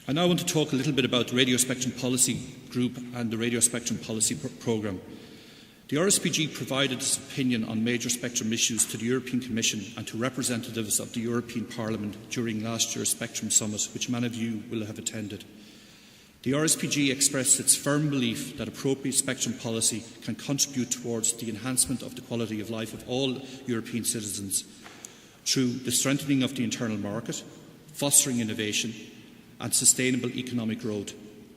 I now want to talk a little bit about the Radio Spectrum Policy Group and the Radio Spectrum Policy Programme. The RSPG provided its opinion on major spectrum issues to the European Commission and to representatives of the European Parliament during last year's Spectrum Summit, which many of you will have attended. The RSPG expressed its firm belief that appropriate spectrum policy can contribute towards the enhancement of the quality of life of all European citizens through the strengthening of the internal market, fostering innovation and sustainable economic growth,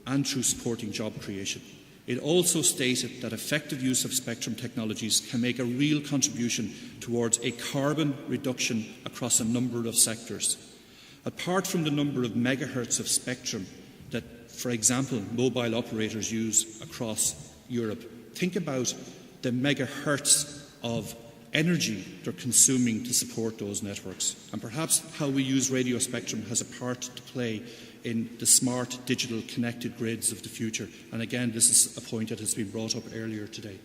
and through supporting job creation. It also stated that effective use of spectrum technologies can make a real contribution towards a carbon reduction across a number of sectors. Apart from the number of megahertz of spectrum that, for example, mobile operators use across Europe, think about the megahertz of energy they're consuming to support those networks. And perhaps how we use radio spectrum has a part to play in the smart, digital, connected grids of the future. And again, this is a point that has been brought up earlier today.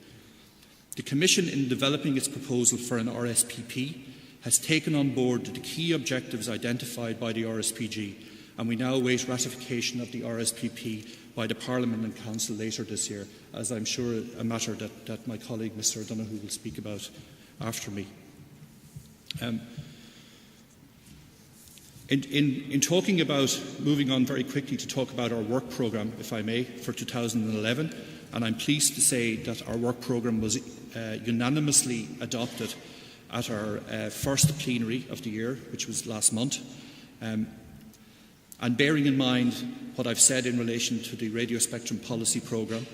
The Commission, in developing its proposal for an RSPP, has taken on board the key objectives identified by the RSPG, and we now await ratification of the RSPP by the Parliament and Council later this year, as I'm sure a matter that my colleague Mr O'Donoghue will speak about after me. In talking about, moving on very quickly to talk about our work programme, if I may, for 2011, and I'm pleased to say that our work programme was unanimously adopted at our first plenary of the year, which was last month. And bearing in mind what I've said in relation to the Radio Spectrum Policy Programme,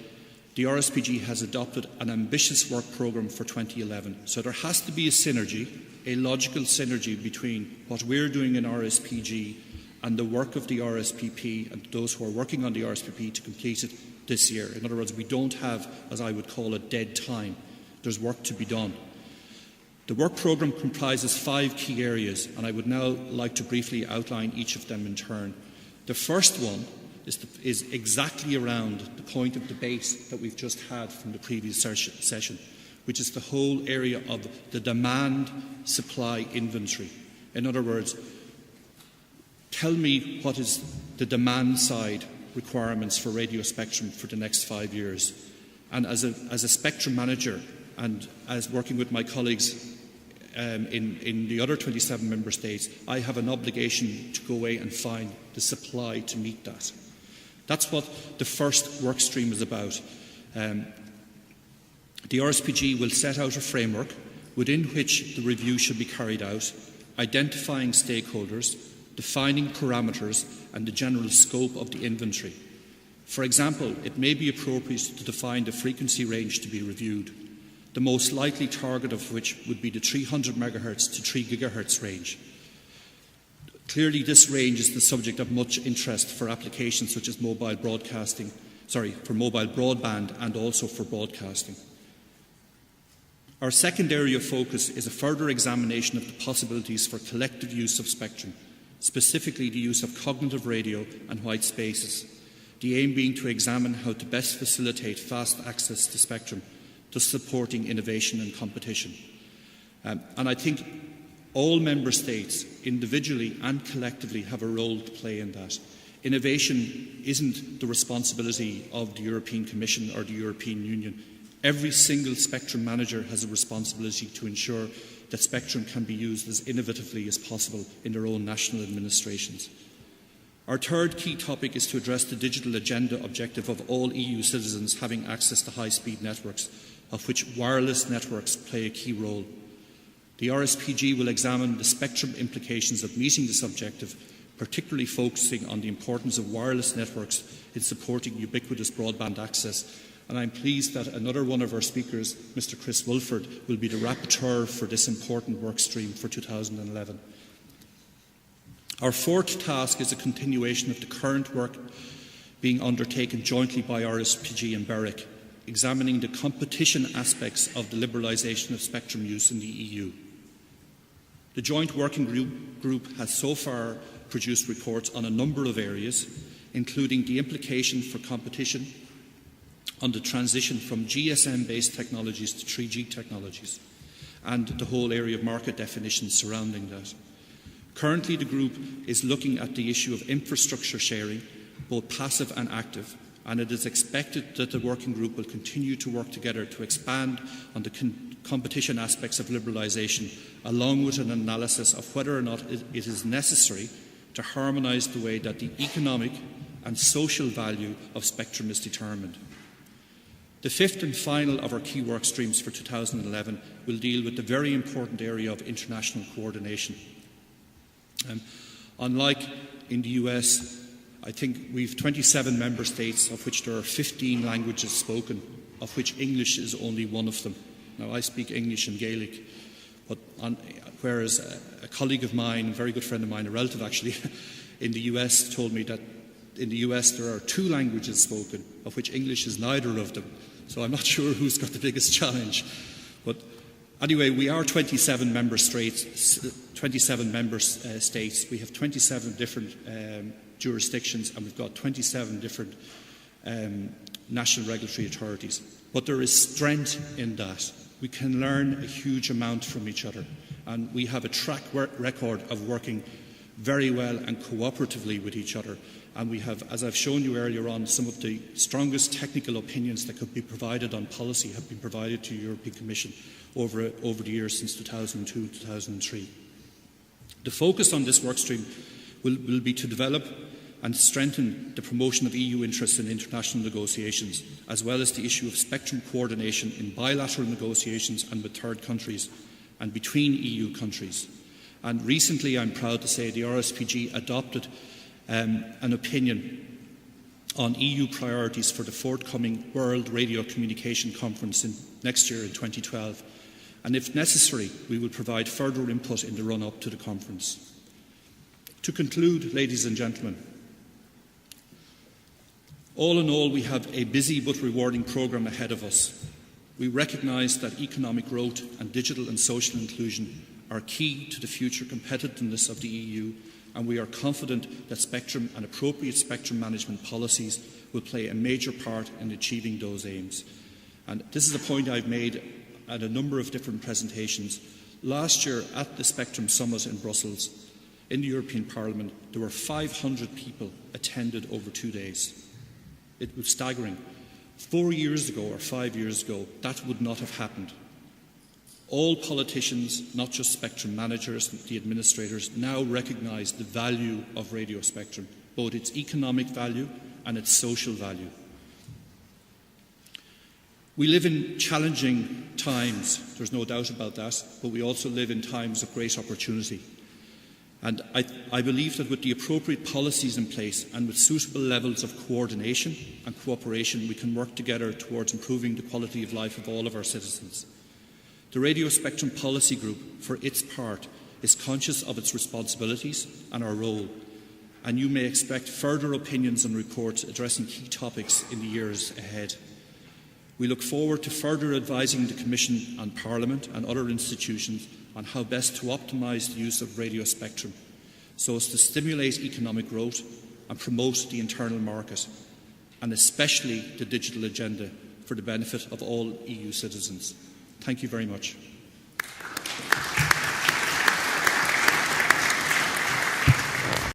the RSPG has adopted an ambitious work programme for 2011. So there has to be a synergy, a logical synergy between what we're doing in RSPG and the work of the RSPP and those who are working on the RSPP to complete it this year. In other words, we don't have, as I would call it, dead time. There's work to be done. The work programme comprises 5 key areas, and I would now like to briefly outline each of them in turn. The first one is exactly around the point of debate that we've just had from the previous session, which is the whole area of the demand-supply inventory. In other words, tell me what is the demand-side requirements for radio spectrum for the next 5 years. And as a spectrum manager, and as working with my colleagues in the other 27 member states, I have an obligation to go away and find the supply to meet that. That's what the first work stream is about. The RSPG will set out a framework within which the review should be carried out, identifying stakeholders, defining parameters and the general scope of the inventory. For example, it may be appropriate to define the frequency range to be reviewed, the most likely target of which would be the 300 MHz to 3 GHz range. Clearly, this range is the subject of much interest for applications such as mobile broadband and also for broadcasting. Our second area of focus is a further examination of the possibilities for collective use of spectrum, specifically the use of cognitive radio and white spaces, the aim being to examine how to best facilitate fast access to spectrum, thus supporting innovation and competition. And I think all member states, individually and collectively, have a role to play in that. Innovation isn't the responsibility of the European Commission or the European Union. Every single spectrum manager has a responsibility to ensure that spectrum can be used as innovatively as possible in their own national administrations. Our third key topic is to address the digital agenda objective of all EU citizens having access to high-speed networks, of which wireless networks play a key role. The RSPG will examine the spectrum implications of meeting this objective, particularly focusing on the importance of wireless networks in supporting ubiquitous broadband access. And I'm pleased that another one of our speakers, Mr. Chris Wolford, will be the rapporteur for this important work stream for 2011. Our fourth task is a continuation of the current work being undertaken jointly by RSPG and BEREC, examining the competition aspects of the liberalisation of spectrum use in the EU. The joint working group has so far produced reports on a number of areas, including the implication for competition on the transition from GSM-based technologies to 3G technologies, and the whole area of market definitions surrounding that. Currently, the group is looking at the issue of infrastructure sharing both passive and active, and it is expected that the working group will continue to work together to expand on the competition aspects of liberalisation, along with an analysis of whether or not it is necessary to harmonise the way that the economic and social value of spectrum is determined. The fifth and final of our key work streams for 2011 will deal with the very important area of international coordination. Unlike in the US, I think we have 27 member states, of which there are 15 languages spoken, of which English is only one of them. Now, I speak English and Gaelic, but whereas a colleague of mine, a very good friend of mine, a relative actually, in the US told me that in the US there are 2 languages spoken, of which English is neither of them. So I'm not sure who's got the biggest challenge. But anyway, we are 27 member states. We have 27 different jurisdictions, and we've got 27 different national regulatory authorities. But there is strength in that. We can learn a huge amount from each other, and we have a track record of working very well and cooperatively with each other. And we have, as I've shown you earlier on, some of the strongest technical opinions that could be provided on policy have been provided to the European Commission over the years since 2002-2003. The focus on this workstream will be to develop and strengthen the promotion of EU interests in international negotiations, as well as the issue of spectrum coordination in bilateral negotiations and with third countries and between EU countries. And recently, I'm proud to say, the RSPG adopted an opinion on EU priorities for the forthcoming World Radio Communication Conference next year in 2012. And if necessary, we will provide further input in the run-up to the conference. To conclude, ladies and gentlemen, all in all, we have a busy but rewarding programme ahead of us. We recognise that economic growth and digital and social inclusion are key to the future competitiveness of the EU, and we are confident that spectrum and appropriate spectrum management policies will play a major part in achieving those aims. And this is a point I've made at a number of different presentations. Last year at the Spectrum Summit in Brussels, in the European Parliament, there were 500 people attended over 2 days. It was staggering. 4 years ago or 5 years ago, that would not have happened. All politicians, not just spectrum managers, the administrators, now recognise the value of radio spectrum, both its economic value and its social value. We live in challenging times, there's no doubt about that, but we also live in times of great opportunity. And I believe that with the appropriate policies in place and with suitable levels of coordination and cooperation, we can work together towards improving the quality of life of all of our citizens. The Radio Spectrum Policy Group, for its part, is conscious of its responsibilities and our role, and you may expect further opinions and reports addressing key topics in the years ahead. We look forward to further advising the Commission and Parliament and other institutions on how best to optimise the use of radio spectrum so as to stimulate economic growth and promote the internal market, and especially the digital agenda for the benefit of all EU citizens. Thank you very much.